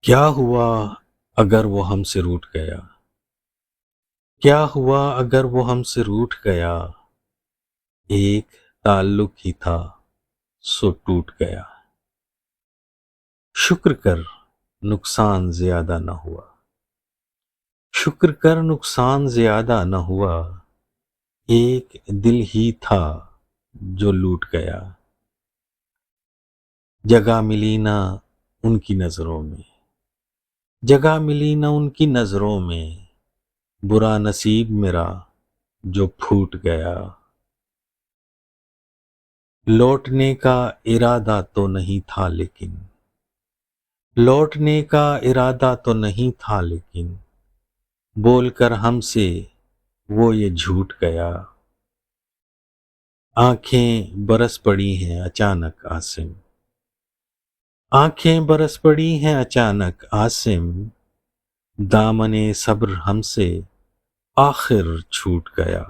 کیا ہوا اگر وہ ہم سے روٹھ گیا؟ کیا ہوا اگر وہ ہم سے روٹھ گیا؟ ایک تعلق ہی تھا سو ٹوٹ گیا۔ شکر کر نقصان زیادہ نہ ہوا، شکر کر نقصان زیادہ نہ ہوا، ایک دل ہی تھا جو لوٹ گیا۔ جگہ ملی نہ ان کی نظروں میں، جگہ ملی نہ ان کی نظروں میں، برا نصیب میرا جو پھوٹ گیا۔ لوٹنے کا ارادہ تو نہیں تھا لیکن، لوٹنے کا ارادہ تو نہیں تھا لیکن، بول کر ہم سے وہ یہ جھوٹ گیا۔ آنکھیں برس پڑی ہیں اچانک عاصم، آنکھیں برس پڑی ہیں اچانک عاصم، دامن صبر ہم سے آخر چھوٹ گیا۔